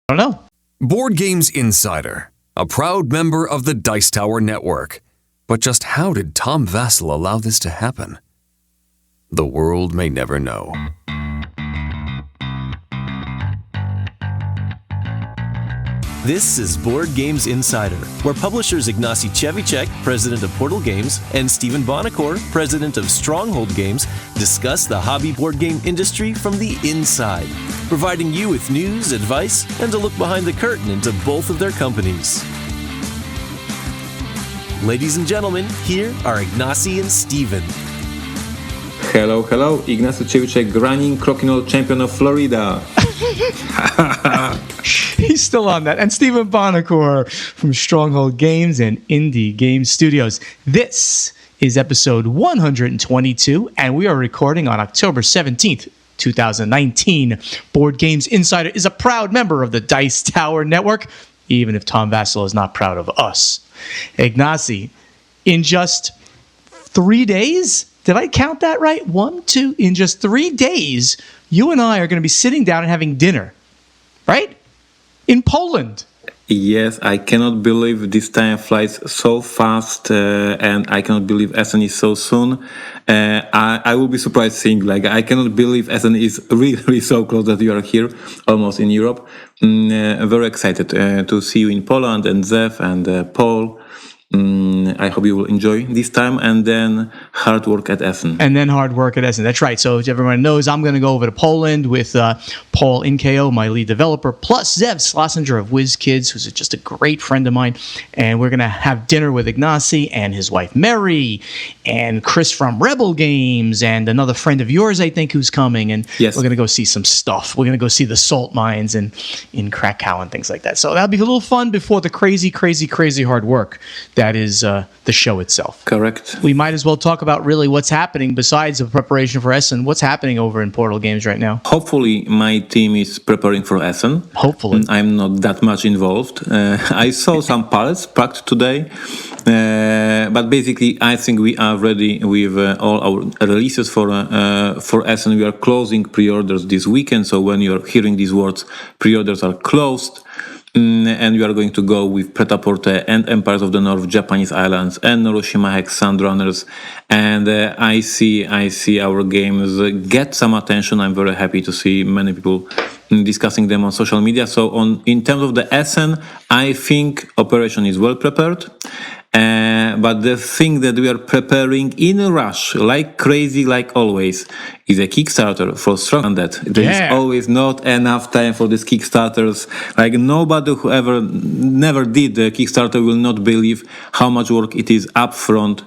I don't know. Board Games Insider, a proud member of the Dice Tower Network. But just how did Tom Vassell allow this to happen? The world may never know. This is Board Games Insider, where publishers Ignacy Cevicek, president of Portal Games, and Stephen Bonacore, president of Stronghold Games, discuss the hobby board game industry from the inside, providing you with news, advice, and a look behind the curtain into both of their companies. Ladies and gentlemen, here are Ignacy and Stephen. Hello, Ignacy Cevicek, reigning Crokinole champion of Florida. He's still on that. And Stephen Bonacore from Stronghold Games and Indie Game Studios. This is episode 122, and we are recording on October 17th, 2019. Board Games Insider is a proud member of the Dice Tower Network, even if Tom Vassell is not proud of us. Ignacy, in just 3 days, did I count that right? 1, 2, in just 3 days, you and I are going to be sitting down and having dinner, right? In Poland. Yes, I cannot believe this time flies so fast, and I cannot believe Essen is so soon. I will be surprised seeing, I cannot believe Essen is really so close that you are here, almost in Europe. Very excited to see you in Poland, and Zev and Paul. I hope you will enjoy this time, and then hard work at Essen. That's right. So as everyone knows, I'm going to go over to Poland with Paul Inko, my lead developer, plus Zev Schlesinger of WizKids, who's just a great friend of mine. And we're going to have dinner with Ignacy and his wife Mary, and Chris from Rebel Games, and another friend of yours, I think, who's coming. And yes, we're going to go see some stuff. We're going to go see the salt mines in Krakow and things like that. So that'll be a little fun before the crazy hard work that is the show itself. Correct. We might as well talk about really what's happening besides the preparation for Essen. What's happening over in Portal Games right now? Hopefully my team is preparing for Essen. Hopefully. I'm not that much involved. I saw some pallets packed today. But basically, I think we are ready with all our releases for Essen. We are closing pre-orders this weekend. So when you're hearing these words, pre-orders are closed. And we are going to go with Pret-a-Porter and Empires of the North, Japanese Islands, and Noroshima Hex Sandrunners. And I see our games get some attention. I'm very happy to see many people discussing them on social media. So in terms of the Essen, I think operation is well prepared. But the thing that we are preparing in a rush, like crazy, like always, is a Kickstarter for Strong Undead. There is always not enough time for these Kickstarters. Like nobody who never did the Kickstarter will not believe how much work it is upfront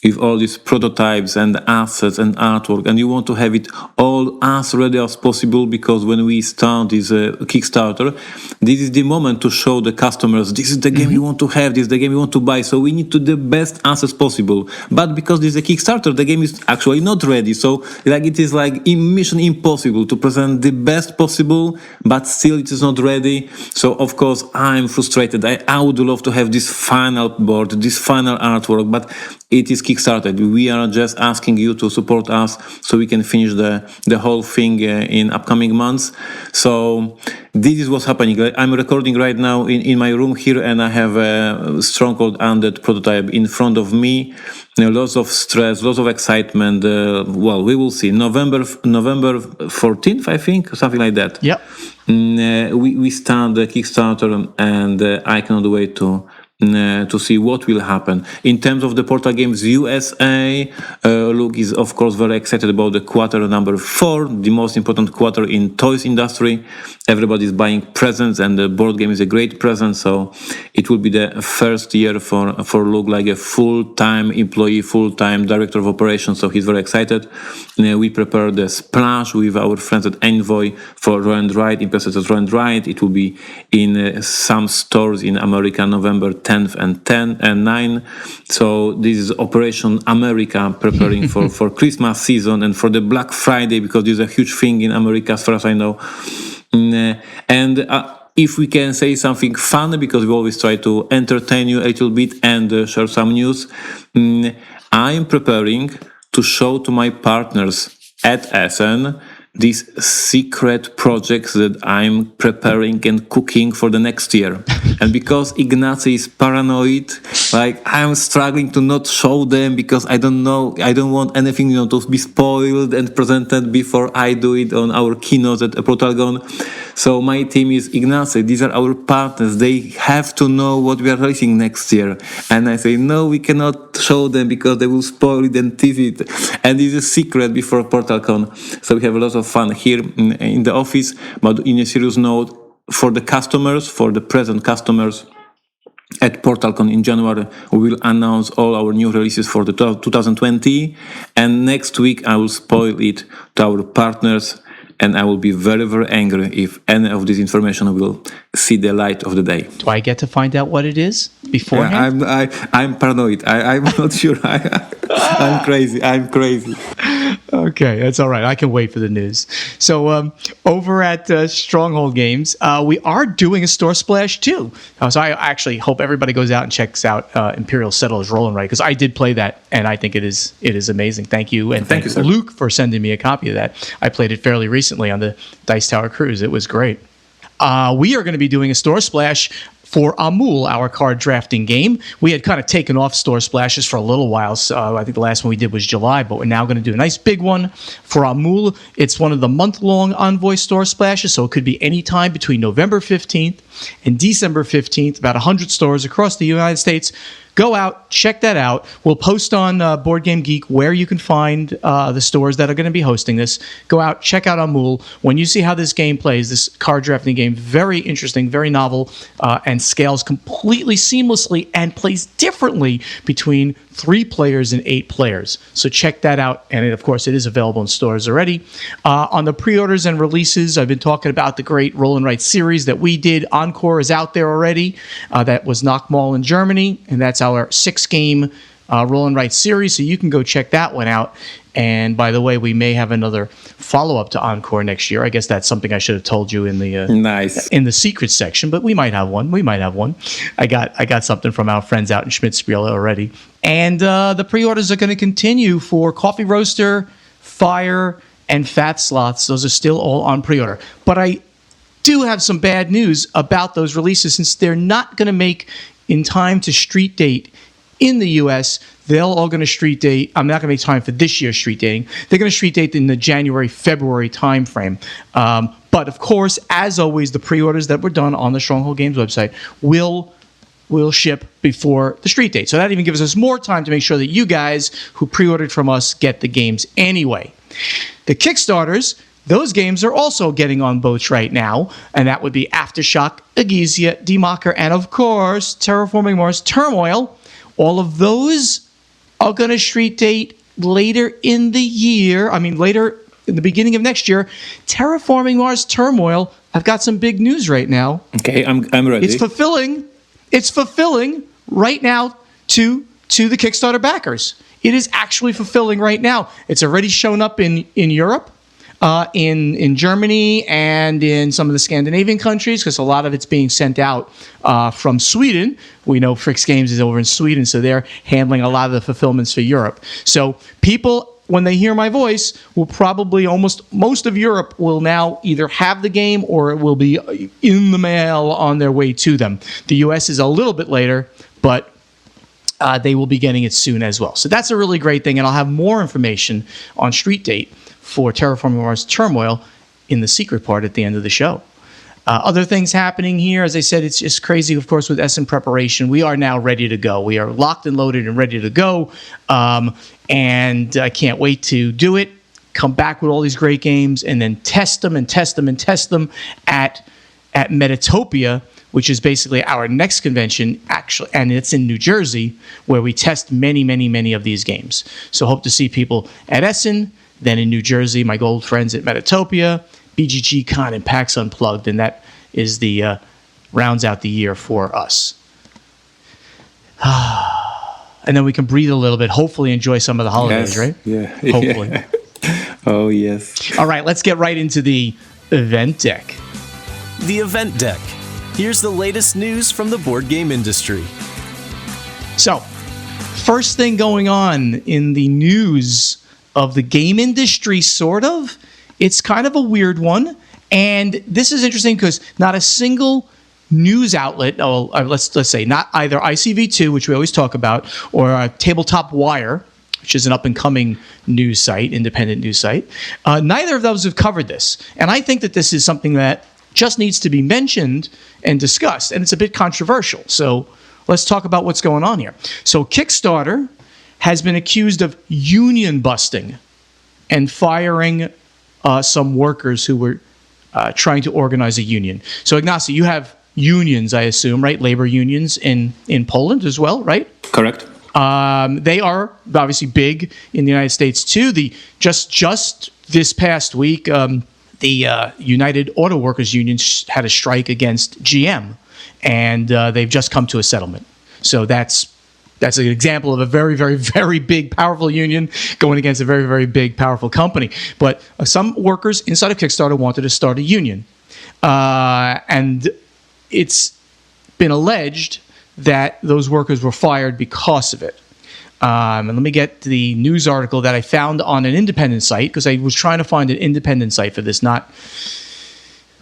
with all these prototypes and assets and artwork, and you want to have it all as ready as possible, because when we start this Kickstarter, this is the moment to show the customers this is the game you want to have, this is the game you want to buy, so we need to do the best assets possible. But because this is a Kickstarter, the game is actually not ready, so it is mission impossible to present the best possible, but still it is not ready. So of course I'm frustrated. I would love to have this final board, this final artwork, but it is Kickstarter. We are just asking you to support us so we can finish the whole thing in upcoming months. So this is what's happening. I'm recording right now in my room here, and I have a Stronghold Undead prototype in front of me. Lots of stress, lots of excitement. Well, we will see. November 14th, I think, something like that. Yep. We start the Kickstarter, and I cannot wait to see what will happen. In terms of the Portal Games USA, Luke is of course very excited about the quarter number 4, the most important quarter in toys industry. Everybody's buying presents, and the board game is a great present, so it will be the first year for Luke like a full-time employee, full-time director of operations, so he's very excited. We prepared the splash with our friends at Envoy for Roll and Ride, Impressive Roll and Ride. It will be in some stores in America November 10th and 9. So this is Operation America, preparing for Christmas season and for the Black Friday, because this is a huge thing in America as far as I know. And if we can say something fun, because we always try to entertain you a little bit and share some news, I'm preparing to show to my partners at Essen these secret projects that I'm preparing and cooking for the next year. And because Ignacy is paranoid, like I'm struggling to not show them because I don't want anything, to be spoiled and presented before I do it on our keynote at Protalgon. So my team is Ignacy, these are our partners, they have to know what we are releasing next year. And I say, no, we cannot show them because they will spoil it and tease it. And it's a secret before PortalCon. So we have a lot of fun here in the office. But in a serious note, for the customers, for the present customers, at PortalCon in January, we will announce all our new releases for the 2020. And next week, I will spoil it to our partners. And I will be very, very angry if any of this information will see the light of the day. Do I get to find out what it is beforehand? I'm paranoid. I'm not sure. I'm crazy. Okay, that's all right. I can wait for the news. So over at Stronghold Games, we are doing a store splash too. So I actually hope everybody goes out and checks out Imperial Settlers Roll and Write, because I did play that and I think it is amazing. Thank you, and thank you, sir. Luke, for sending me a copy of that. I played it fairly recently on the Dice Tower Cruise. It was great. We are going to be doing a store splash for Amul, our card drafting game. We had kind of taken off store splashes for a little while. So I think the last one we did was July, but we're now going to do a nice big one for Amul. It's one of the month-long Envoy store splashes, so it could be any time between November 15th and December 15th, about 100 stores across the United States. Go out, check that out. We'll post on Board Game Geek where you can find the stores that are going to be hosting this. Go out, check out Amul. When you see how this game plays, this card drafting game, very interesting, very novel, and scales completely seamlessly and plays differently between 3 players and 8 players. So check that out. And of course, it is available in stores already. On the pre-orders and releases, I've been talking about the great Roll and Write series that we did. Encore is out there already. That was Knockmall in Germany, and that's our 6-game Roll and Write series. So you can go check that one out. And by the way, we may have another follow-up to Encore next year. I guess that's something I should have told you in the in the secret section, but we might have one. I got something from our friends out in Spiel already. And the pre-orders are going to continue for Coffee Roaster, Fire, and Fat Sloths. Those are still all on pre-order. But I do have some bad news about those releases, since they're not going to make in time to street date in the U.S. They're all going to street date. I'm not going to make time for this year's street dating. They're going to street date in the January-February timeframe. But of course, as always, the pre-orders that were done on the Stronghold Games website will ship before the street date. So that even gives us more time to make sure that you guys who pre-ordered from us get the games anyway. The Kickstarters, those games are also getting on boats right now, and that would be Aftershock, Aegisia, Democker, and of course, Terraforming Mars Turmoil. All of those are going to street date later in the year. Later in the beginning of next year. Terraforming Mars Turmoil, I've got some big news right now. Okay, I'm ready. It's fulfilling right now to the Kickstarter backers. It is actually fulfilling right now. It's already shown up in Europe, in Germany, and in some of the Scandinavian countries, because a lot of it's being sent out from Sweden. We know Fricks Games is over in Sweden, so they're handling a lot of the fulfillments for Europe. So people, when they hear my voice, will probably most of Europe will now either have the game or it will be in the mail on their way to them. The US is a little bit later, but they will be getting it soon as well. So that's a really great thing, and I'll have more information on street date for Terraforming Mars Turmoil in the secret part at the end of the show. Other things happening here, as I said, it's just crazy, of course, with Essen preparation. We are now ready to go. We are locked and loaded and ready to go, and I can't wait to do it, come back with all these great games, and then test them at Metatopia, which is basically our next convention, actually, and it's in New Jersey, where we test many, many, many of these games. So hope to see people at Essen, then in New Jersey, my old friends at Metatopia, BGG Con, and PAX Unplugged, and that is the rounds out the year for us. And then we can breathe a little bit, hopefully enjoy some of the holidays, yes. Right? Yeah. Hopefully. Yeah. Oh, yes. All right, let's get right into the event deck. The event deck. Here's the latest news from the board game industry. So, first thing going on in the news of the game industry, sort of, It's kind of a weird one. And this is interesting because not a single news outlet, let's say not either ICV2, which we always talk about, or Tabletop Wire, which is an up-and-coming news site, independent news site. Neither of those have covered this. And I think that this is something that just needs to be mentioned and discussed. And it's a bit controversial. So let's talk about what's going on here. So Kickstarter has been accused of union busting and firing some workers who were trying to organize a union. So Ignacy, you have unions, I assume, right? Labor unions in Poland as well, right? Correct. They are obviously big in the United States too. Just this past week, the United Auto Workers Union had a strike against GM, and they've just come to a settlement. So that's an example of a very, very, very big, powerful union going against a very, very big, powerful company. But some workers inside of Kickstarter wanted to start a union, and it's been alleged that those workers were fired because of it. And let me get the news article that I found on an independent site, because I was trying to find an independent site for this, not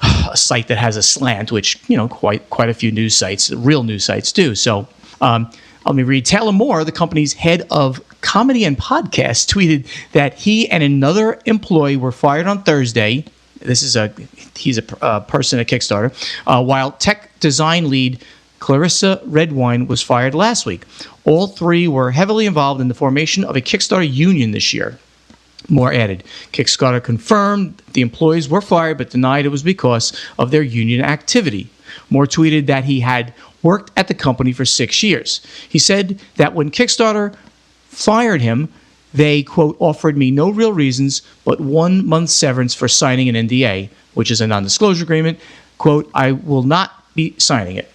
a site that has a slant, which, quite a few news sites, real news sites do. So let me read. Taylor Moore, the company's head of comedy and podcast, tweeted that he and another employee were fired on Thursday. He's a person at Kickstarter, while tech design lead Clarissa Redwine was fired last week. All three were heavily involved in the formation of a Kickstarter union this year. Moore added, Kickstarter confirmed the employees were fired but denied it was because of their union activity. Moore tweeted that he had worked at the company for 6 years. He said that when Kickstarter fired him, they, quote, offered me no real reasons but 1 month's severance for signing an NDA, which is a non-disclosure agreement. Quote, I will not be signing it.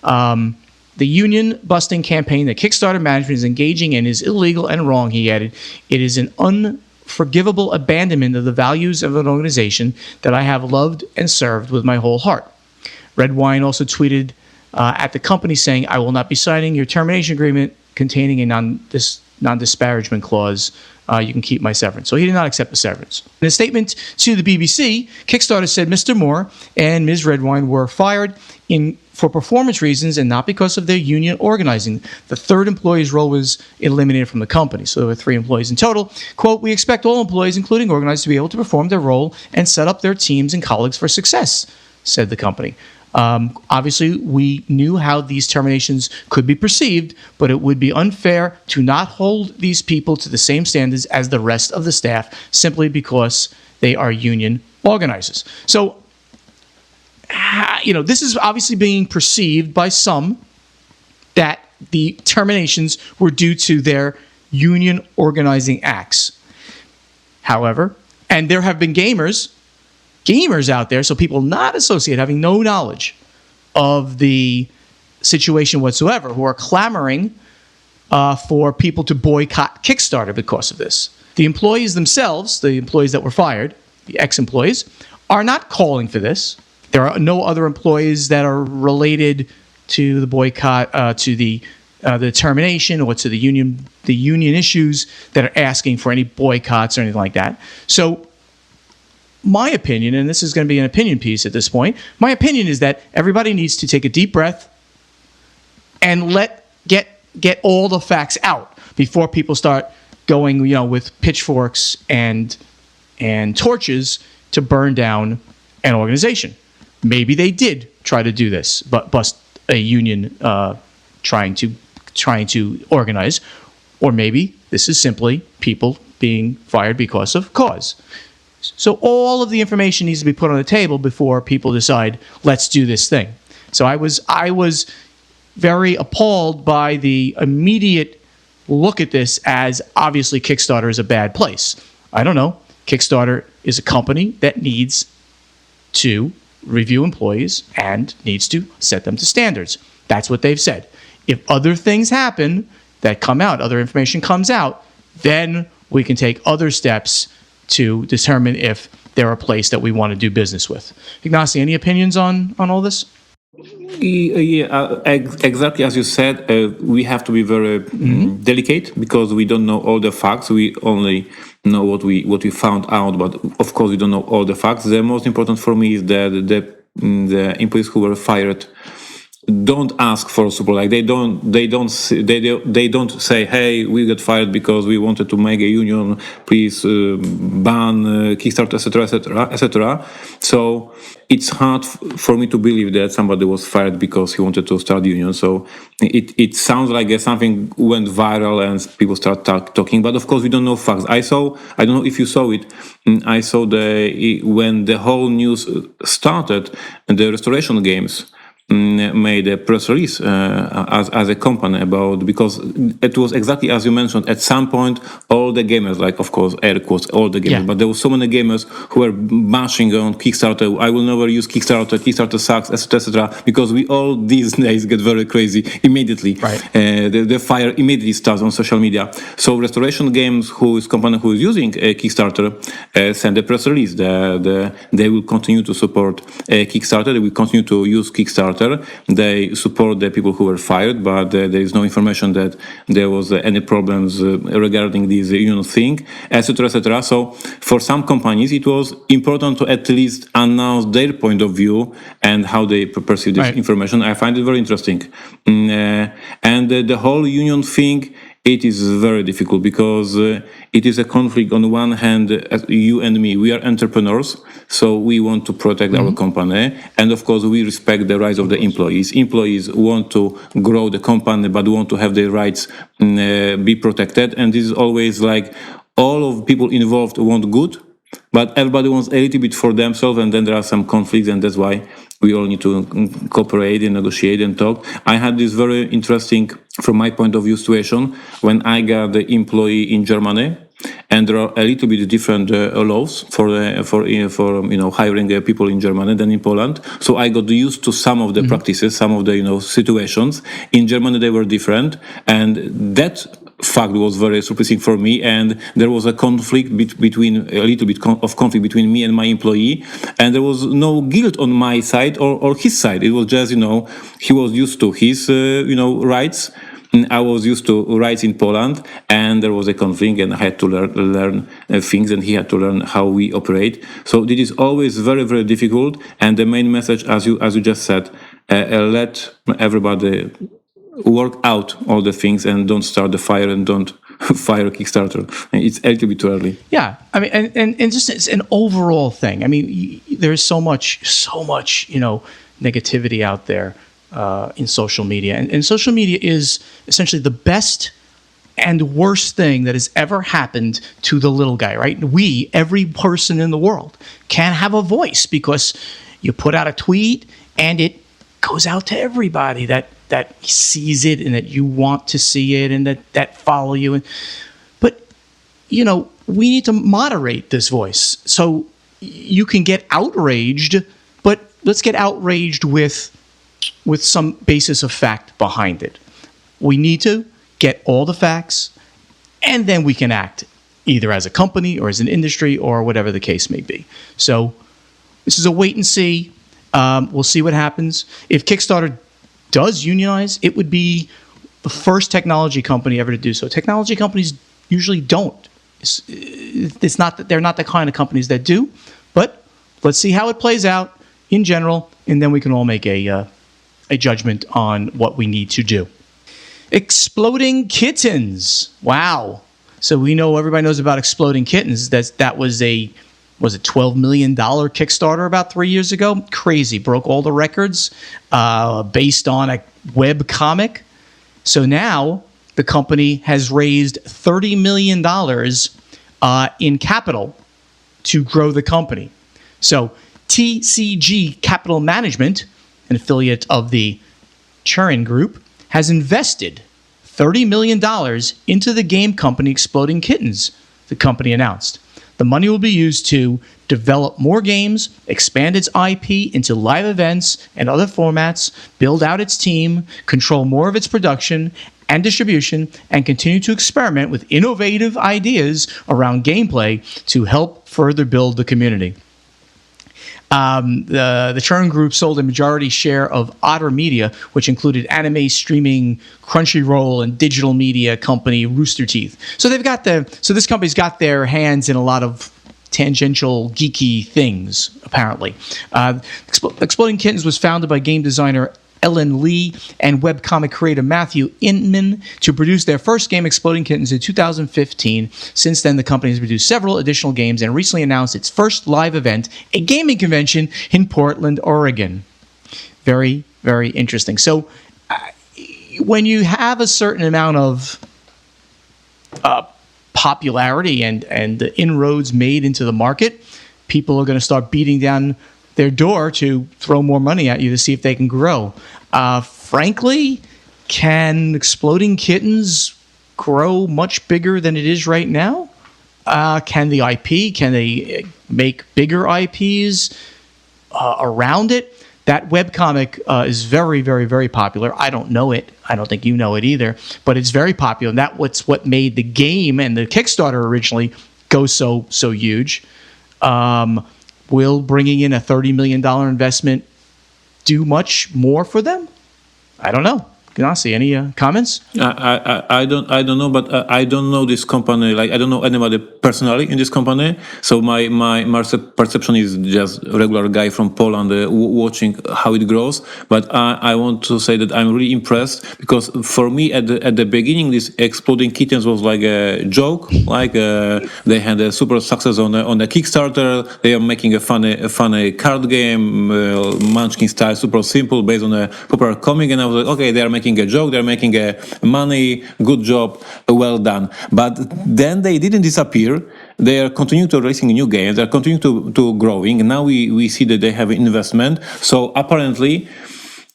The union busting campaign that Kickstarter management is engaging in is illegal and wrong, he added. It is an unforgivable abandonment of the values of an organization that I have loved and served with my whole heart. Redwine also tweeted at the company saying, I will not be signing your termination agreement containing a non-disparagement clause. You can keep my severance. So he did not accept the severance. In a statement to the BBC, Kickstarter said Mr. Moore and Ms. Redwine were fired for performance reasons and not because of their union organizing. The third employee's role was eliminated from the company. So there were 3 employees in total. Quote, we expect all employees, including organizers, to be able to perform their role and set up their teams and colleagues for success, said the company. Obviously, we knew how these terminations could be perceived, but it would be unfair to not hold these people to the same standards as the rest of the staff simply because they are union organizers. So, this is obviously being perceived by some that the terminations were due to their union organizing acts. However, and there have been gamers out there, so people not associated, having no knowledge of the situation whatsoever, who are clamoring for people to boycott Kickstarter because of this. The employees themselves, the employees that were fired, the ex-employees, are not calling for this. There are no other employees that are related to the boycott, to the termination, or to the union issues that are asking for any boycotts or anything like that. So my opinion, and this is going to be an opinion piece at this point, my opinion is that everybody needs to take a deep breath and get all the facts out before people start going, with pitchforks and torches to burn down an organization. Maybe they did try to do this, but bust a union trying to organize, or maybe this is simply people being fired because of cause. So all of the information needs to be put on the table before people decide, let's do this thing. So I was very appalled by the immediate look at this as obviously Kickstarter is a bad place. I don't know. Kickstarter is a company that needs to review employees and needs to set them to standards. That's what they've said. If other things happen that come out, other information comes out, then we can take other steps to determine if they're a place that we want to do business with. Ignacy, any opinions on all this? Exactly as you said, we have to be very delicate because we don't know all the facts. We only know what we found out, but of course we don't know all the facts. The most important for me is that the employees who were fired don't ask for support. Like they don't say, "Hey, we got fired because we wanted to make a union. Please ban Kickstarter, etc., etc., etc." So it's hard for me to believe that somebody was fired because he wanted to start union. So it sounds like something went viral and people start talking. But of course, we don't know facts. I don't know if you saw it. I saw when the whole news started, the Restoration Games made a press release as a company about, because it was exactly as you mentioned. At some point, all the gamers, like of course air quotes, all the gamers, but there were so many gamers who were bashing on Kickstarter. I will never use Kickstarter. Kickstarter sucks, etc., etc. Because we all these days get very crazy immediately. Right. The fire immediately starts on social media. So Restoration Games, who is company who is using Kickstarter, sent a press release that they will continue to support Kickstarter. They will continue to use Kickstarter. They support the people who were fired, but there is no information that there was any problems regarding this union thing, etc., etc. So for some companies, it was important to at least announce their point of view and how they perceive this information. I find it very interesting. And the whole union thing, it is very difficult because it is a conflict. On one hand, you and me, we are entrepreneurs, so we want to protect our company, and of course we respect the rights of the employees. Employees want to grow the company but want to have their rights be protected, and this is always like all of people involved want good, but everybody wants a little bit for themselves, and then there are some conflicts, and that's why we all need to cooperate and negotiate and talk. I had this very interesting, from my point of view, situation when I got the employee in Germany, and there are a little bit different laws for hiring people in Germany than in Poland. So I got used to some of the practices, some of the situations. In Germany they were different, and that fact was very surprising for me. And there was a conflict between between me and my employee, and there was no guilt on my side or his side. It was just he was used to his rights. I was used to rights in Poland, and there was a conflict, and I had to learn things, and he had to learn how we operate. So it is always very, very difficult. And the main message, as you just said, let everybody work out all the things and don't start the fire and don't fire Kickstarter. It's a little bit too early. Yeah, I mean, and just it's an overall thing. I mean, there's so much, negativity out there in social media, and social media is essentially the best and worst thing that has ever happened to the little guy. Right? Every person in the world, can have a voice because you put out a tweet and it goes out to everybody that sees it and that you want to see it and that follow you. But, we need to moderate this voice. So you can get outraged, but let's get outraged with some basis of fact behind it. We need to get all the facts, and then we can act either as a company or as an industry or whatever the case may be. So this is a wait and see. We'll see what happens. If Kickstarter does unionize, it would be the first technology company ever to do so. Technology companies usually don't. It's not that they're not the kind of companies that do, but let's see how it plays out in general, and then we can all make a judgment on what we need to do. Exploding Kittens. Wow. So everybody knows about Exploding Kittens. That was was it $12 million Kickstarter about 3 years ago? Crazy. Broke all the records based on a web comic. So now the company has raised $30 million in capital to grow the company. So TCG Capital Management, an affiliate of the Turin Group, has invested $30 million into the game company Exploding Kittens, the company announced. The money will be used to develop more games, expand its IP into live events and other formats, build out its team, control more of its production and distribution, and continue to experiment with innovative ideas around gameplay to help further build the community. The Churn Group sold a majority share of Otter Media, which included anime streaming Crunchyroll and digital media company Rooster Teeth. So this company's got their hands in a lot of tangential geeky things, apparently. Exploding Kittens was founded by game designer Ellen Lee and webcomic creator Matthew Inman to produce their first game, Exploding Kittens, in 2015. Since then, the company has produced several additional games and recently announced its first live event, a gaming convention in Portland, Oregon. Very, very interesting. So, when you have a certain amount of popularity and the inroads made into the market, people are going to start beating down their door to throw more money at you to see if they can grow. Frankly, can Exploding Kittens grow much bigger than it is right now? Can they make bigger IPs around it? That webcomic is very, very, very popular. I don't know it. I don't think you know it either. But it's very popular. And that's what made the game and the Kickstarter originally go so huge. Will bringing in a $30 million investment do much more for them? I don't know. Gnasi, any comments? I don't know, but I don't know this company. Like, I don't know anybody personally in this company. So my perception is just a regular guy from Poland watching how it grows. But I want to say that I'm really impressed, because for me at the beginning, this Exploding Kittens was like a joke. Like they had a super success on the Kickstarter. They are making a funny card game, Munchkin style, super simple, based on a popular comic. And I was like, okay, they are making a joke, they're making a money, good job, well done. But then they didn't disappear. They are continuing to releasing new games. They're continuing to growing. And now we see that they have investment. So apparently,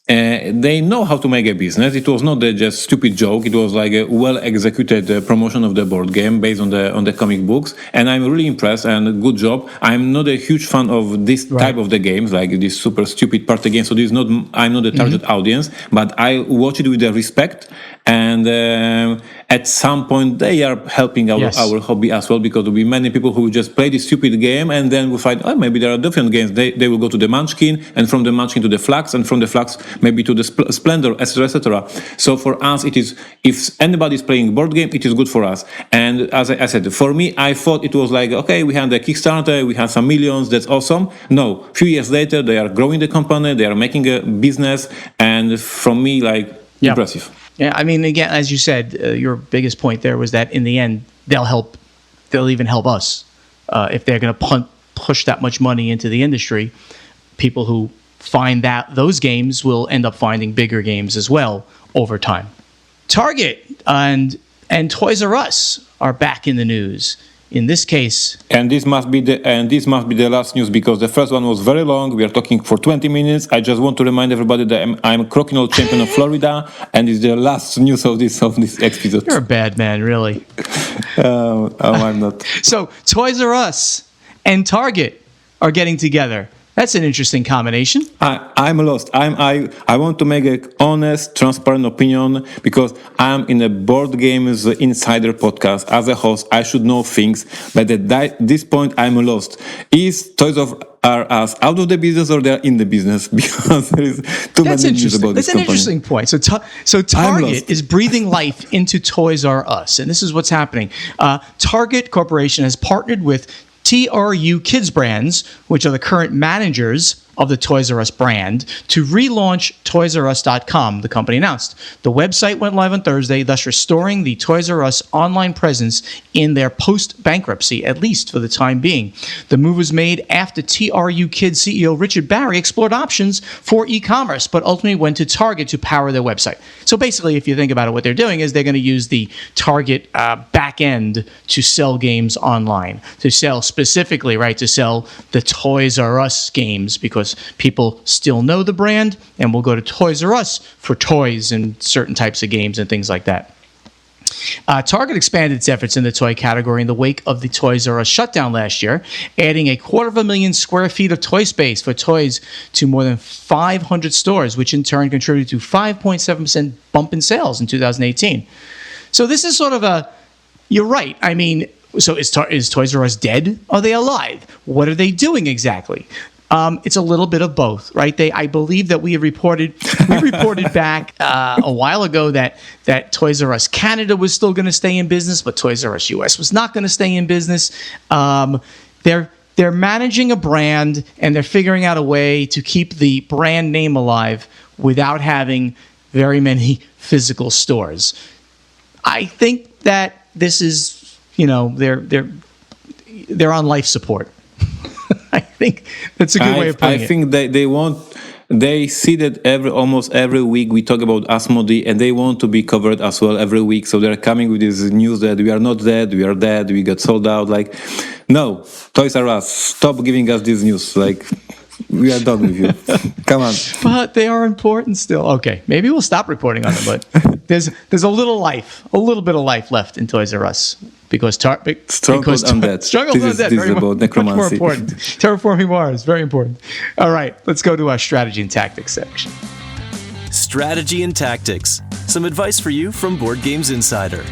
they know how to make a business. It was not just stupid joke. It was like a well-executed promotion of the board game based on the comic books. And I'm really impressed, and good job. I'm not a huge fan of this type of the games, like this super stupid party game. So I'm not the target audience, but I watch it with the respect. And at some point, they are helping our hobby as well, because there will be many people who just play this stupid game and then will find, maybe there are different games. They will go to the Munchkin, and from the Munchkin to the Flux, and from the Flux maybe to the Splendor, etc., etc. So for us, it is, if anybody is playing board game, it is good for us. And as I said, for me, I thought it was like, okay, we had the Kickstarter, we had some millions, that's awesome. No, a few years later, they are growing the company, they are making a business, and from me, like, impressive. Yeah, I mean, again, as you said, your biggest point there was that in the end, they'll even help us if they're going to push that much money into the industry. People who find those games will end up finding bigger games as well over time. Target and Toys R Us are back in the news. In this case, and this must be the last news, because the first one was very long. We are talking for 20 minutes. I just want to remind everybody that I'm Crokinole champion of Florida, and it's the last news of this episode. You're a bad man, really. I'm not. So Toys R Us and Target are getting together. That's an interesting combination. I'm lost. I want to make an honest, transparent opinion, because I'm in a board games insider podcast. As a host, I should know things, but at this point, I'm lost. Is Toys R Us out of the business, or they're in the business? Because there is too many news about this company. That's an interesting point. So Target is breathing life into Toys R Us, and this is what's happening. Target Corporation has partnered with TRU Kids Brands, which are the current managers of the Toys R Us brand, to relaunch ToysRUs.com, the company announced. The website went live on Thursday, thus restoring the Toys R Us online presence in their post-bankruptcy, at least for the time being. The move was made after TRU Kids CEO Richard Barry explored options for e-commerce, but ultimately went to Target to power their website. So basically, if you think about it, what they're doing is they're going to use the Target back end to sell games online, to sell specifically, right, to sell the Toys R Us games, because people still know the brand and will go to Toys R Us for toys and certain types of games and things like that. Target expanded its efforts in the toy category in the wake of the Toys R Us shutdown last year, adding 250,000 square feet of toy space for toys to more than 500 stores, which in turn contributed to 5.7% bump in sales in 2018. So this is sort of you're right. I mean, so is Toys R Us dead? Are they alive? What are they doing exactly? It's a little bit of both, right? I believe that we reported back a while ago that Toys R Us Canada was still going to stay in business, but Toys R Us US was not going to stay in business. They're managing a brand, and they're figuring out a way to keep the brand name alive without having very many physical stores. I think that this is, they're on life support. I think that's a good way of putting it. I think they see that almost every week we talk about Asmodee, and they want to be covered as well every week. So they're coming with this news that we are not dead, we are dead, we got sold out. Like, no, Toys R Us, stop giving us this news. Like, we are done with you. Come on. But they are important still. Okay, maybe we'll stop reporting on them. But there's a little bit of life left in Toys R Us because Stronghold Undead. Stronghold Undead. This is about necromancy. Much more important. Terraforming Mars, very important. All right, let's go to our strategy and tactics section. Strategy and tactics. Some advice for you from Board Games Insider.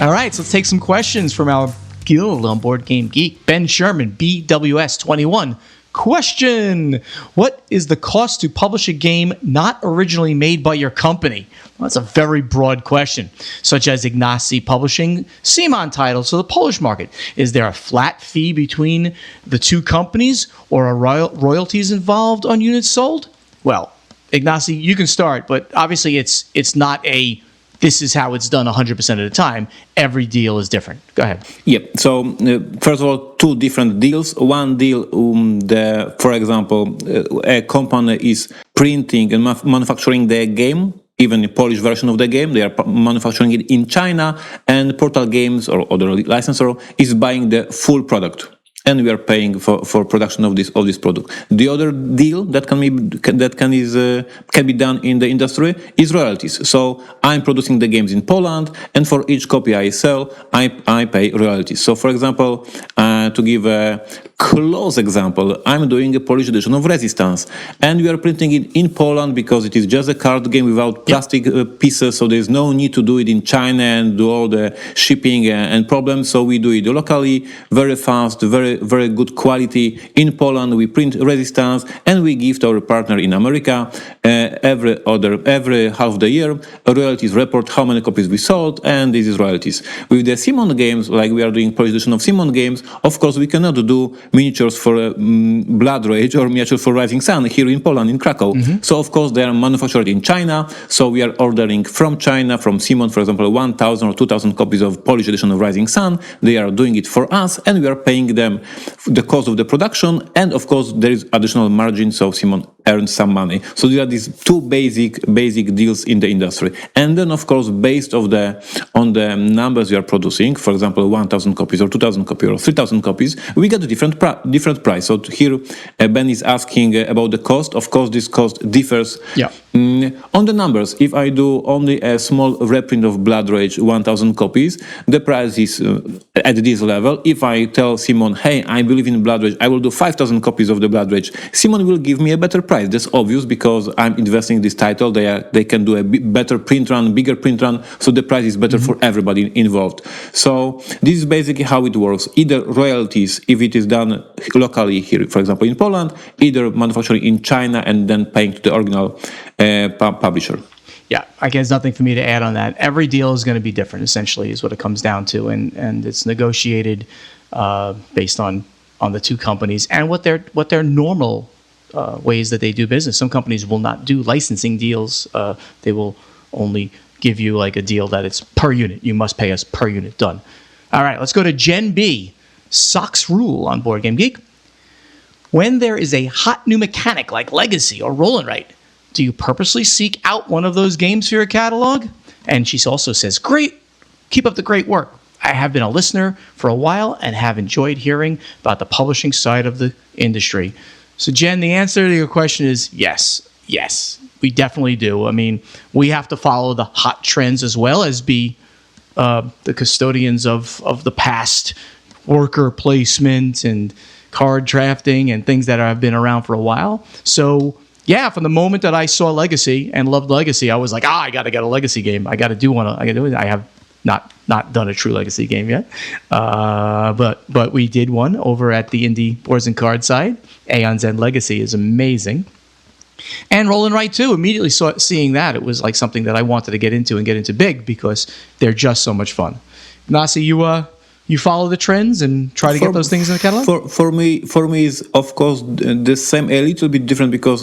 All right, so let's take some questions from our guild on Board Game Geek. Ben Sherman, BWS21. Question: what is the cost to publish a game not originally made by your company? Well, that's a very broad question, such as Ignacy Publishing Simon titles to the Polish market. Is there a flat fee between the two companies, or are royalties involved on units sold? Well, Ignacy, you can start, but obviously it's not this is how it's done 100% of the time. Every deal is different. Go ahead. Yep. So first of all, two different deals. One deal, for example, a company is printing and manufacturing the game, even a Polish version of the game. They are manufacturing it in China, and Portal Games or other licensor is buying the full product. And we are paying for production of this product. The other deal that can be done in the industry is royalties. So I'm producing the games in Poland, and for each copy I sell, I pay royalties. So, for example, to give a close example, I'm doing a Polish edition of Resistance, and we are printing it in Poland because it is just a card game without plastic pieces. So there's no need to do it in China and do all the shipping and problems. So we do it locally, very fast, very good quality. In Poland, we print Resistance, and we give to our partner in America every half the year a royalties report, how many copies we sold, and this is royalties. With the Simon games, like we are doing Polish edition of Simon games, of course we cannot do miniatures for Blood Rage or miniatures for Rising Sun here in Poland, in Krakow. Mm-hmm. So of course they are manufactured in China. So we are ordering from China, from Simon, for example, 1,000 or 2,000 copies of Polish edition of Rising Sun. They are doing it for us, and we are paying them the cost of the production, and of course there is additional margin, so Simon earns some money. So there are these two basic deals in the industry, and then of course based on the numbers we are producing, for example 1,000 copies or 2,000 copies or 3,000 copies, we get a different price. So here Ben is asking about the cost. Of course this cost differs. Yeah. On the numbers, if I do only a small reprint of Blood Rage, 1,000 copies, the price is at this level. If I tell Simon, hey, I believe in Blood Rage, I will do 5,000 copies of the Blood Rage, Simon will give me a better price. That's obvious because I'm investing in this title. They can do a better print run, bigger print run, so the price is better for everybody involved. So this is basically how it works. Either royalties, if it is done locally here, for example, in Poland, either manufacturing in China and then paying to the original publisher. Yeah, I guess nothing for me to add on that. Every deal is going to be different, essentially, is what it comes down to, and it's negotiated based on the two companies and what their normal ways that they do business. Some companies will not do licensing deals. They will only give you like a deal that it's per unit. You must pay us per unit. Done. All right, let's go to Gen B. Socks Rule on Board Game Geek. When there is a hot new mechanic like Legacy or Roll and Write, do you purposely seek out one of those games for your catalog? And she also says, great, keep up the great work. I have been a listener for a while and have enjoyed hearing about the publishing side of the industry. So Jen, the answer to your question is yes. Yes, we definitely do. I mean, we have to follow the hot trends as well as be the custodians of the past worker placement and card drafting and things that have been around for a while. So yeah, from the moment that I saw Legacy and loved Legacy, I was like, I got to get a Legacy game. I got to do one. I have not done a true legacy game yet. But we did one over at the indie boards and cards side. Aeon's End Legacy is amazing. And Roll and Write too. Immediately seeing that, it was like something that I wanted to get into big because they're just so much fun. Nasi, you follow the trends and try to get those things in the catalog? For me is of course the same, a little bit different because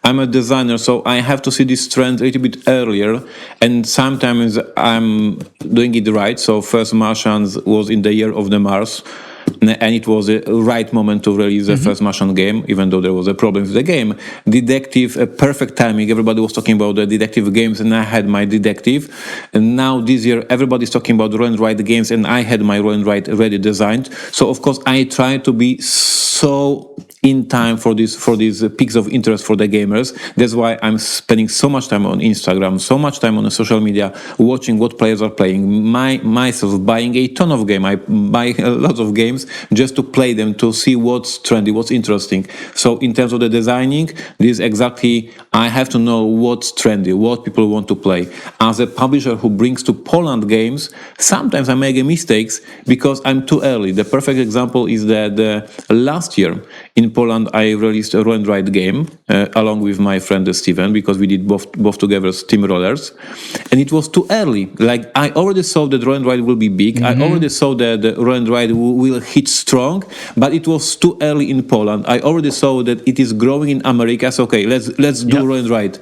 I'm a designer, so I have to see this trend a little bit earlier, and sometimes I'm doing it right. So first Martians was in the year of the Mars, and it was a right moment to release the first Martian game, even though there was a problem with the game. Detective, perfect timing. Everybody was talking about the detective games, and I had my detective. And now this year, everybody's talking about roll and write games, and I had my roll and write already designed. So of course, I try to be so in time for these peaks of interest for the gamers. That's why I'm spending so much time on Instagram, so much time on the social media, watching what players are playing. Myself buying a ton of game. I buy a lot of games just to play them, to see what's trendy, what's interesting. So in terms of the designing, this is exactly, I have to know what's trendy, what people want to play. As a publisher who brings to Poland games, sometimes I make mistakes because I'm too early. The perfect example is that last year in Poland, I released a roll and write game along with my friend Steven, because we did both together Steamrollers, and it was too early. Like, I already saw that roll and write will be big. I already saw that the roll and write will hit strong, but it was too early in Poland. I already saw that it is growing in America. So okay, let's do roll and write.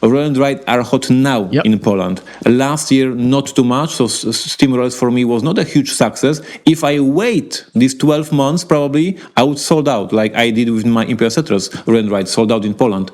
Roll and write are hot now in Poland. Last year, not too much, so Steamrollers for me was not a huge success. If I wait these 12 months, probably I would sold out, like I did with my Imperial Settlers roll and write, sold out in Poland.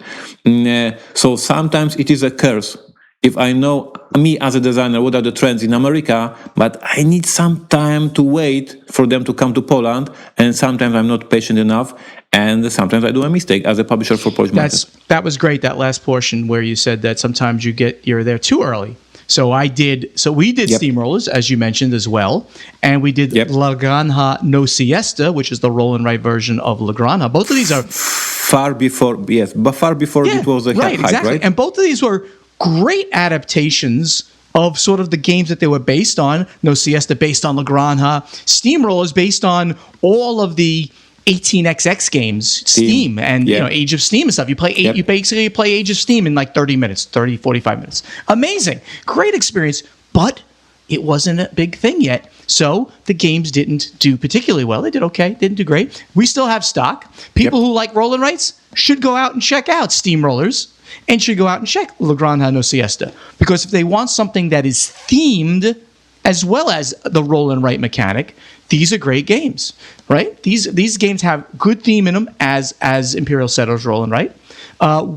So sometimes it is a curse. If I know, me as a designer, what are the trends in America, but I need some time to wait for them to come to Poland, and sometimes I'm not patient enough, and sometimes I do a mistake as a publisher for Polish market. That was great, that last portion where you said that sometimes you're there too early. So we did Steamrollers, as you mentioned as well, and we did La Granja No Siesta, which is the roll and write version of La Granja. Both of these are far before it was a hype, exactly. right? And both of these were great adaptations of sort of the games that they were based on. No Siesta based on La Granja, Steamrollers based on all of the 18xx games, Steam and Age of Steam and stuff. You basically play Age of Steam in like 45 minutes. Amazing. Great experience, but it wasn't a big thing yet. So the games didn't do particularly well. They did okay, didn't do great. We still have stock. People who like roll and writes should go out and check out Steamrollers and should go out and check La Granja No Siesta. Because if they want something that is themed as well as the roll and write mechanic, these are great games, right? These games have good theme in them as Imperial Settlers roll and write,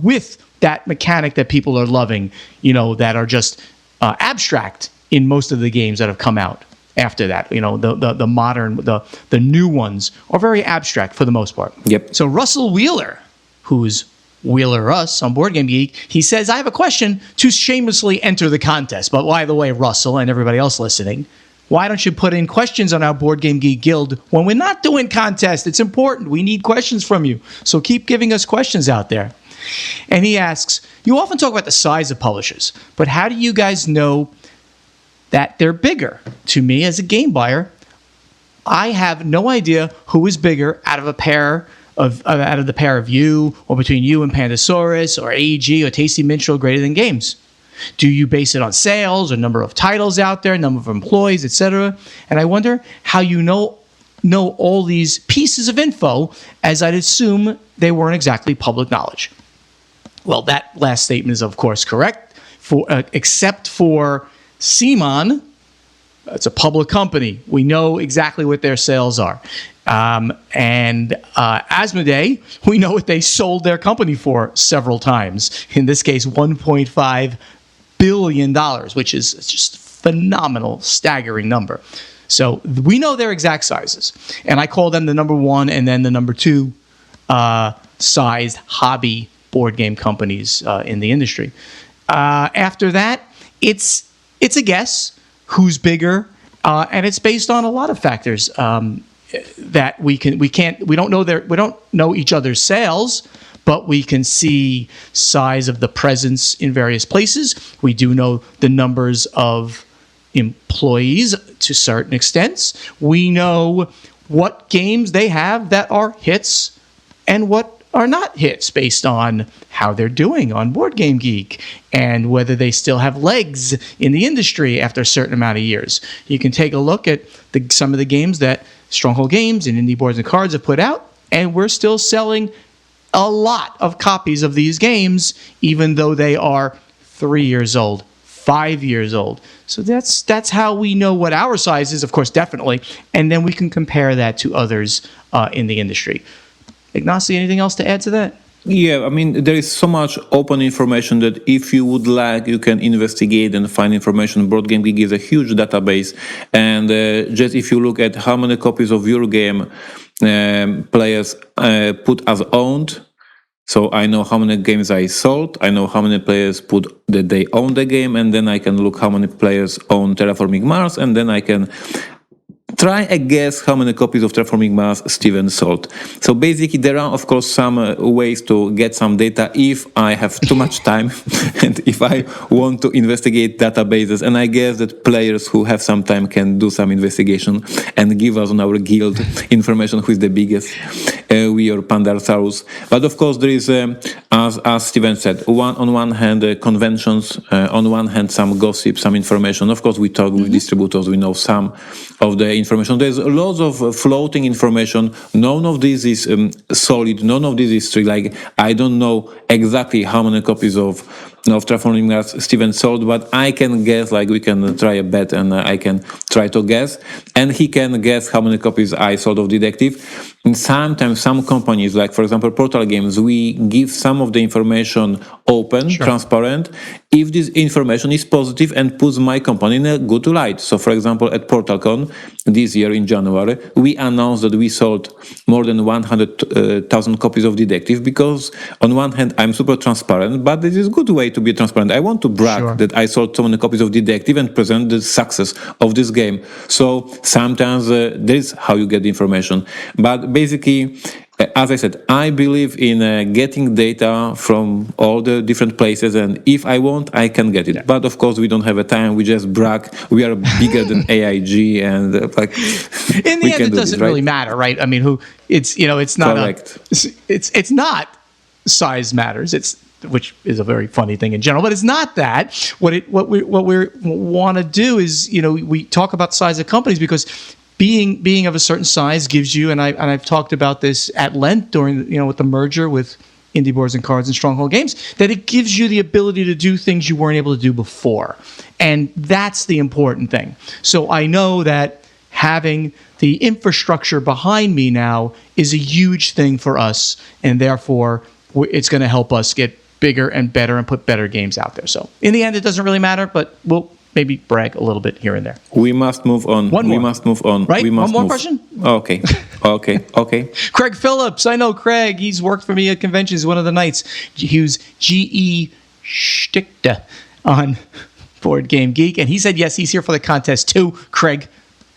with that mechanic that people are loving, that are just abstract in most of the games that have come out after that. The modern, the new ones are very abstract for the most part. Yep. So Russell Wheeler, who's Wheeler Us on Board Game Geek, he says, I have a question to shamelessly enter the contest. But by the way, Russell and everybody else listening, why don't you put in questions on our Board Game Geek Guild when we're not doing contests? It's important. We need questions from you. So keep giving us questions out there. And he asks, you often talk about the size of publishers, but how do you guys know that they're bigger? To me, as a game buyer, I have no idea who is bigger out of the pair of you, or between you and Pandasaurus, or AEG, or Tasty Minstrel, Greater Than Games. Do you base it on sales, or number of titles out there, number of employees, etc.? And I wonder how you know all these pieces of info, as I'd assume they weren't exactly public knowledge. Well, that last statement is, of course, correct, except for Simon. It's a public company. We know exactly what their sales are. And Asmodee, we know what they sold their company for several times. In this case, $1.5 billion, which is just a phenomenal, staggering number. So we know their exact sizes. And I call them the number one and then the number two sized hobby board game companies in the industry. After that, it's a guess who's bigger, and it's based on a lot of factors that we don't know each other's sales, but we can see size of the presence in various places. We do know the numbers of employees to certain extents. We know what games they have that are hits and what are not hits based on how they're doing on Board Game Geek and whether they still have legs in the industry after a certain amount of years. You can take a look at some of the games that Stronghold Games and Indie Boards and Cards have put out, and we're still selling a lot of copies of these games, even though they are 3 years old, 5 years old. So that's how we know what our size is, of course, definitely, and then we can compare that to others in the industry. Ignacy, anything else to add to that? Yeah, I mean, there is so much open information that if you would like, you can investigate and find information. Board Game Geek is a huge database, and just if you look at how many copies of your game players put as owned, so I know how many games I sold, I know how many players put that they own the game, and then I can look how many players own Terraforming Mars, and then I can try a guess how many copies of Terraforming Mars Steven sold. So basically, there are, of course, some ways to get some data if I have too much time and if I want to investigate databases. And I guess that players who have some time can do some investigation and give us on our guild information who is the biggest, we or Pandarsaurus. But of course, there is, as Steven said, on one hand, conventions, on one hand, some gossip, some information. Of course, we talk with distributors, we know some of the information. There's lots of floating information. None of this is solid. None of this is true. Like, I don't know exactly how many copies of Terraforming Mars Steven sold, but I can guess, like we can try a bet and I can try to guess. And he can guess how many copies I sold of Detective. And sometimes some companies, like for example Portal Games, we give some of the information open, transparent, if this information is positive and puts my company in a good light. So for example, at PortalCon this year in January, we announced that we sold more than 100,000 copies of Detective because on one hand, I'm super transparent, but this is a good way to be transparent. I want to brag that I sold so many copies of Detective and present the success of this game. So sometimes this is how you get the information. But basically, as I said, I believe in getting data from all the different places, and if I want, I can get it. Yeah. But of course, we don't have a time. We just brag. We are bigger than AIG, and like in the end, it doesn't really matter, right? I mean, it's not correct. It's not size matters. Which is a very funny thing in general, but it's not that. What we want to do is, we talk about the size of companies because being of a certain size gives you, and I've talked about this at length during, with the merger with Indie Boards and Cards and Stronghold Games, that it gives you the ability to do things you weren't able to do before. And that's the important thing. So I know that having the infrastructure behind me now is a huge thing for us, and therefore it's going to help us get bigger and better and put better games out there. So in the end, it doesn't really matter, but we'll maybe brag a little bit here and there. We must move on. We must move on. Right? We must One more question? Okay. Craig Phillips. I know Craig. He's worked for me at conventions, one of the nights. He was G.E. Stickta on Board Game Geek. And he said, yes, he's here for the contest too. Craig,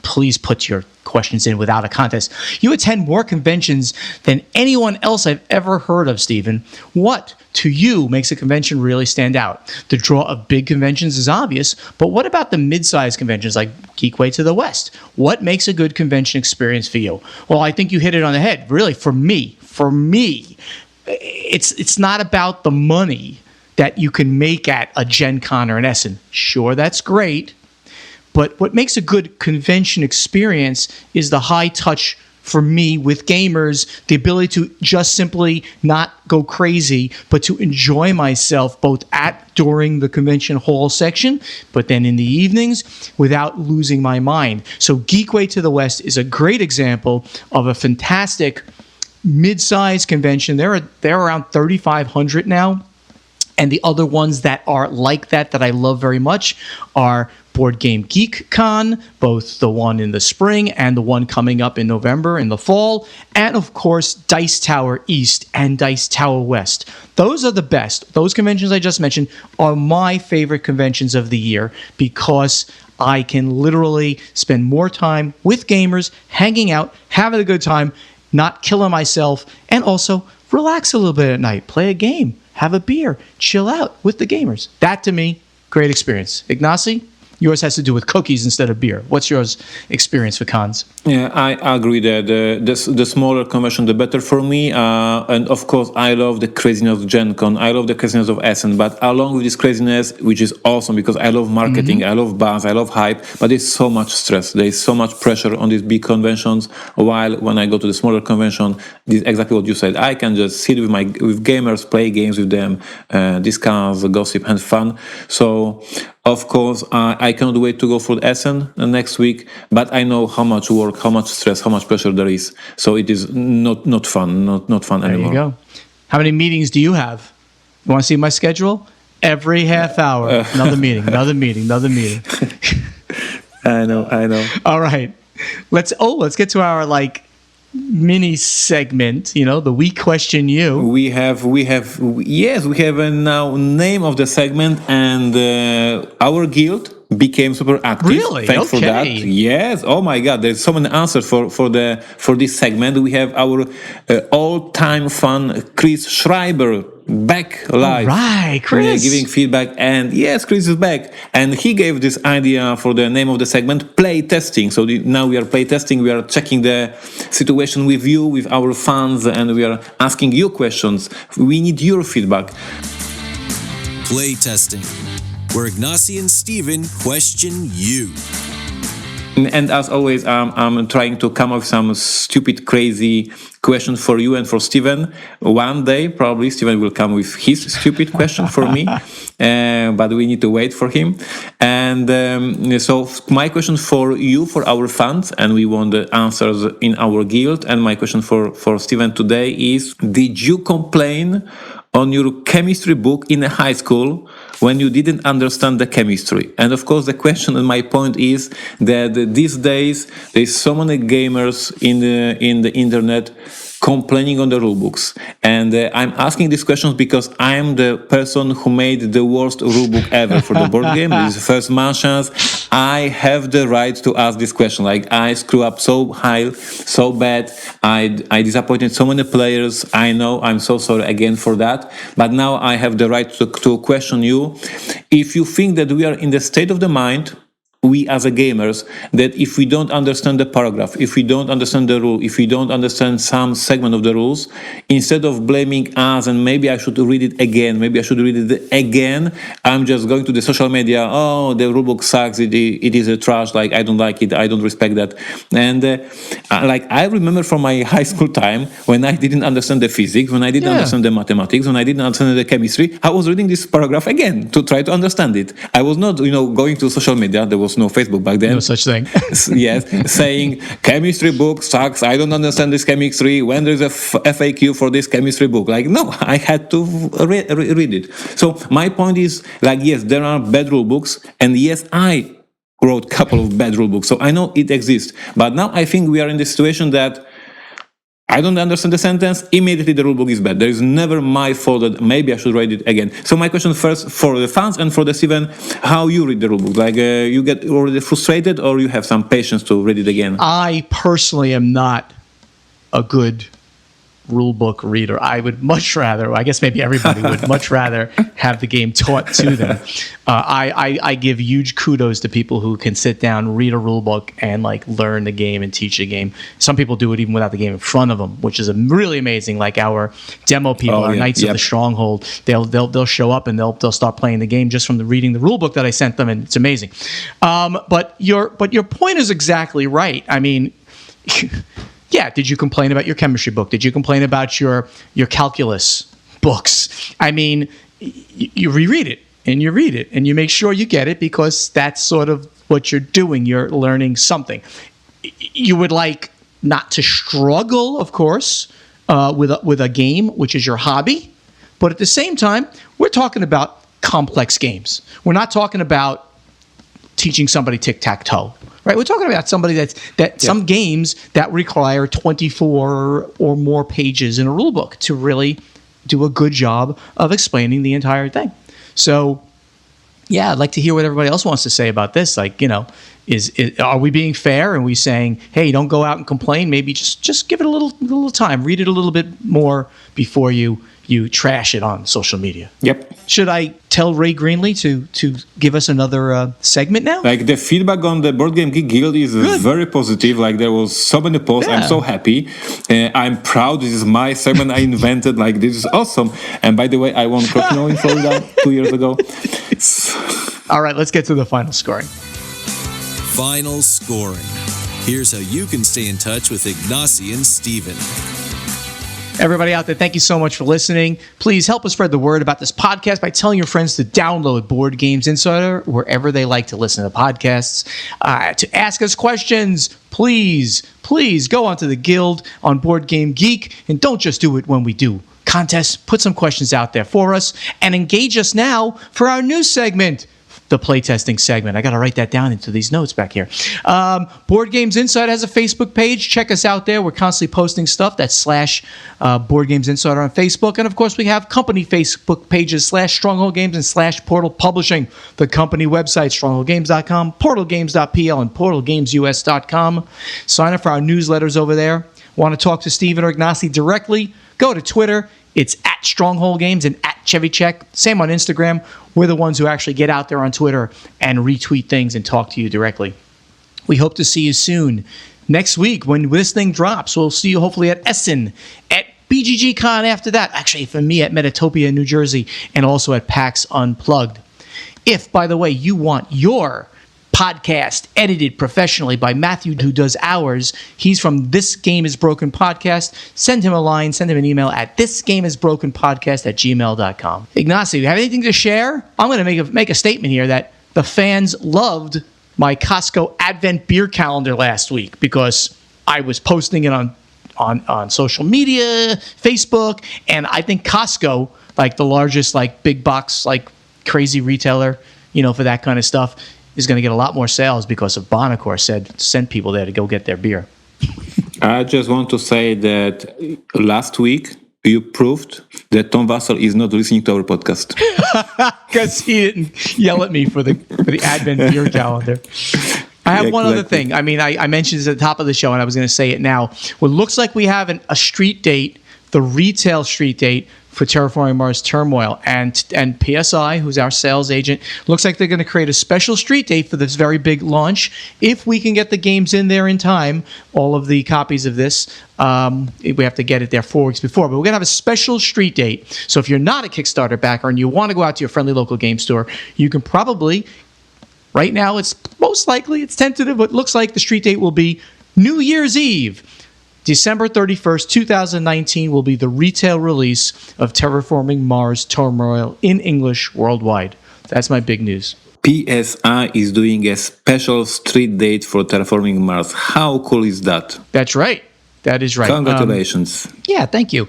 please put your questions in without a contest. You attend more conventions than anyone else I've ever heard of, Stephen. What, to you, makes a convention really stand out? The draw of big conventions is obvious, but what about the mid-sized conventions like Geekway to the West? What makes a good convention experience for you? Well, I think you hit it on the head. Really, for me, it's not about the money that you can make at a Gen Con or an Essen. Sure, that's great. But what makes a good convention experience is the high touch for me with gamers, the ability to just simply not go crazy, but to enjoy myself both during the convention hall section, but then in the evenings without losing my mind. So Geekway to the West is a great example of a fantastic mid-sized convention. They're around 3,500 now. And the other ones that are like that I love very much are Board Game Geek Con, both the one in the spring and the one coming up in November in the fall, and of course Dice Tower East and Dice Tower West. Those are the best. Those conventions I just mentioned are my favorite conventions of the year because I can literally spend more time with gamers, hanging out, having a good time, not killing myself, and also relax a little bit at night, play a game, have a beer, chill out with the gamers. That, to me, great experience. Ignacy, Yours has to do with cookies instead of beer. What's yours experience with cons? Yeah, I agree that the smaller convention, the better for me. And of course, I love the craziness of Gen Con. I love the craziness of Essen. But along with this craziness, which is awesome because I love marketing, I love buzz, I love hype, but there's so much stress. There's so much pressure on these big conventions. While when I go to the smaller convention, this is exactly what you said. I can just sit with gamers, play games with them, discuss, gossip, and fun. So, of course, I cannot wait to go for Essen next week, but I know how much work, how much stress, how much pressure there is. So it is not fun, not fun anymore. There you go. How many meetings do you have? You want to see my schedule? Every half hour, another meeting. I know. All right. Let's get to our mini segment, the We Question You. We have a now name of the segment, and our guild became super active. Really? Thanks for that. Yes. Oh my God, there's so many answers for this segment. We have our all-time fun Chris Schreiber back live. All right, Chris. Giving feedback, and yes, Chris is back, and he gave this idea for the name of the segment, play testing. So now we are play testing. We are checking the situation with you, with our fans, and we are asking you questions. We need your feedback. Play testing, where Ignacy and Steven question you. And as always, I'm trying to come up with some stupid, crazy question for you and for Steven. One day, probably, Steven will come with his stupid question for me, but we need to wait for him. And so my question for you, for our fans, and we want the answers in our guild, and my question for Steven today is, did you complain on your chemistry book in a high school when you didn't understand the chemistry? And of course, the question and my point is that these days there's so many gamers in the internet complaining on the rule books, and I'm asking these questions because I'm the person who made the worst rule book ever for the board game. This is the first chance. I have the right to ask this question. I screw up so high, so bad. I disappointed so many players. I know, I'm so sorry again for that. But now I have the right to question you. If you think that we are in the state of the mind, we as a gamers, that if we don't understand the paragraph, if we don't understand the rule, if we don't understand some segment of the rules, instead of blaming us and maybe I should read it again, I'm just going to the social media, oh, the rulebook sucks, it is a trash, I don't like it, I don't respect that. And I remember from my high school time when I didn't understand the physics, when I didn't understand the mathematics, when I didn't understand the chemistry, I was reading this paragraph again to try to understand it. I was not, going to social media. There was no Facebook back then. No such thing. Yes, saying chemistry book sucks. I don't understand this chemistry. When there's a FAQ for this chemistry book, no, I had to read it. So my point is, yes, there are bad rule books, and yes, I wrote a couple of bad rule books, so I know it exists. But now I think we are in the situation that I don't understand the sentence, immediately the rulebook is bad. There is never my fault that maybe I should read it again. So my question first for the fans and for the Steven, how you read the rulebook? You get already frustrated or you have some patience to read it again? I personally am not a good rule book reader. I would much rather, I guess maybe everybody would much rather have the game taught to them. I give huge kudos to people who can sit down, read a rule book, and learn the game and teach the game. Some people do it even without the game in front of them, which is really amazing. Like our demo people, our Knights of the Stronghold, they'll show up and they'll start playing the game just from reading the rule book that I sent them, and it's amazing. But your point is exactly right. I mean. Yeah, did you complain about your chemistry book? Did you complain about your calculus books? I mean, you reread it and you read it and you make sure you get it because that's sort of what you're doing. You're learning something. You would like not to struggle, of course, with a game, which is your hobby. But at the same time, we're talking about complex games. We're not talking about teaching somebody tic-tac-toe, right? We're talking about somebody some games that require 24 or more pages in a rule book to really do a good job of explaining the entire thing. So, yeah, I'd like to hear what everybody else wants to say about this. Are we being fair? And we saying, hey, don't go out and complain. Maybe just give it a little time. Read it a little bit more before you you trash it on social media. Yep. Should I tell Ray Greenlee to give us another segment now? Like the feedback on the Board Game Geek Guild is very positive. Like there was so many posts. Yeah. I'm so happy. I'm proud. This is my segment I invented. Like this is awesome. And by the way, I won Crokinole in Florida 2 years ago. All right, let's get to the final scoring. Final scoring. Here's how you can stay in touch with Ignacy and Steven. Everybody out there, thank you so much for listening. Please help us spread the word about this podcast by telling your friends to download Board Games Insider wherever they like to listen to podcasts. To ask us questions, please go onto the Guild on Board Game Geek, and don't just do it when we do contests. Put some questions out there for us, and engage us now for our new segment, the playtesting segment. I got to write that down into these notes back here. Board Games Insider has a Facebook page. Check us out there. We're constantly posting stuff. That's / Board Games Insider on Facebook. And of course, we have company Facebook pages / Stronghold Games and / Portal Publishing. The company website, strongholdgames.com, portalgames.pl, and portalgamesus.com. Sign up for our newsletters over there. Want to talk to Steven or Ignacy directly? Go to Twitter. It's at Stronghold Games and at ChevyCheck. Same on Instagram. We're the ones who actually get out there on Twitter and retweet things and talk to you directly. We hope to see you soon. Next week, when this thing drops, we'll see you hopefully at Essen, at BGG Con after that. Actually, for me, at Metatopia, New Jersey, and also at PAX Unplugged. If, by the way, you want your podcast edited professionally by Matthew, who does ours. He's from This Game Is Broken podcast. Send him a line, send him an email at thisgameisbrokenpodcast@gmail.com. Ignacy, you have anything to share? I'm going to make a statement here that the fans loved my Costco Advent beer calendar last week because I was posting it on social media, Facebook, and I think Costco, like the largest like big box like crazy retailer, for that kind of stuff, is going to get a lot more sales because of Bonacor sent people there to go get their beer. I just want to say that last week you proved that Tom Vassell is not listening to our podcast. Because he didn't yell at me for the Advent beer calendar. I have one other thing. I mean, I mentioned this at the top of the show, and I was going to say it now. Well, it looks like we have a street date, the retail street date for Terraforming Mars Turmoil, and PSI, who's our sales agent, looks like they're going to create a special street date for this very big launch. If we can get the games in there in time, all of the copies of this, we have to get it there 4 weeks before, but we're going to have a special street date. So if you're not a Kickstarter backer and you want to go out to your friendly local game store, you can probably, right now it's most likely, it's tentative, but it looks like the street date will be New Year's Eve. December 31st, 2019 will be the retail release of Terraforming Mars Turmoil in English worldwide. That's my big news. PSI is doing a special street date for Terraforming Mars. How cool is that? That's right. That is right. Congratulations. Yeah, thank you.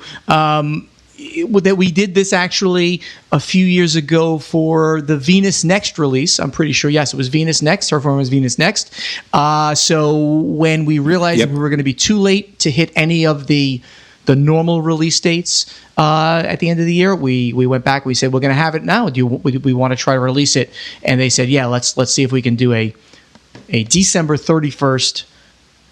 That we did this actually a few years ago for the Venus Next release. I'm pretty sure, yes, it was Venus Next. Terraforming was Venus Next. So when we realized we were going to be too late to hit any of the normal release dates at the end of the year, we went back. We said, we're going to have it now. Do we want to try to release it? And they said, yeah, let's see if we can do a December 31st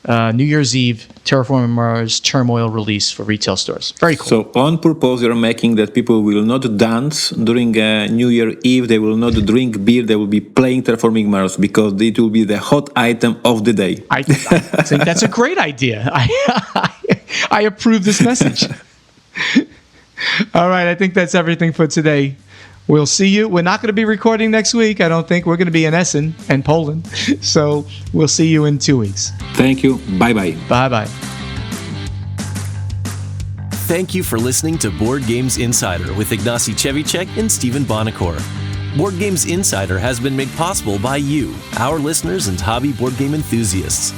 New Year's Eve Terraforming Mars Turmoil release for retail stores. Very cool. So on purpose, you're making that people will not dance during New Year Eve. They will not drink beer. They will be playing Terraforming Mars because it will be the hot item of the day. I think that's a great idea. I approve this message. All right. I think that's everything for today. We'll see you. We're not going to be recording next week, I don't think. We're going to be in Essen and Poland. So we'll see you in 2 weeks. Thank you. Bye-bye. Bye-bye. Thank you for listening to Board Games Insider with Ignacy Cevichek and Steven Bonacor. Board Games Insider has been made possible by you, our listeners and hobby board game enthusiasts.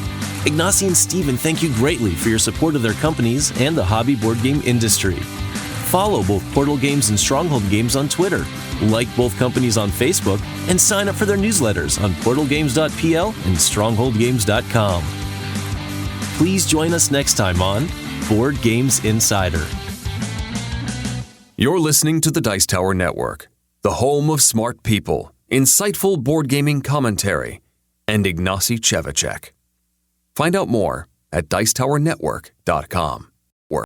Ignacy and Steven thank you greatly for your support of their companies and the hobby board game industry. Follow both Portal Games and Stronghold Games on Twitter, like both companies on Facebook, and sign up for their newsletters on portalgames.pl and strongholdgames.com. Please join us next time on Board Games Insider. You're listening to the Dice Tower Network, the home of smart people, insightful board gaming commentary, and Ignacy Cevichek. Find out more at dicetowernetwork.com.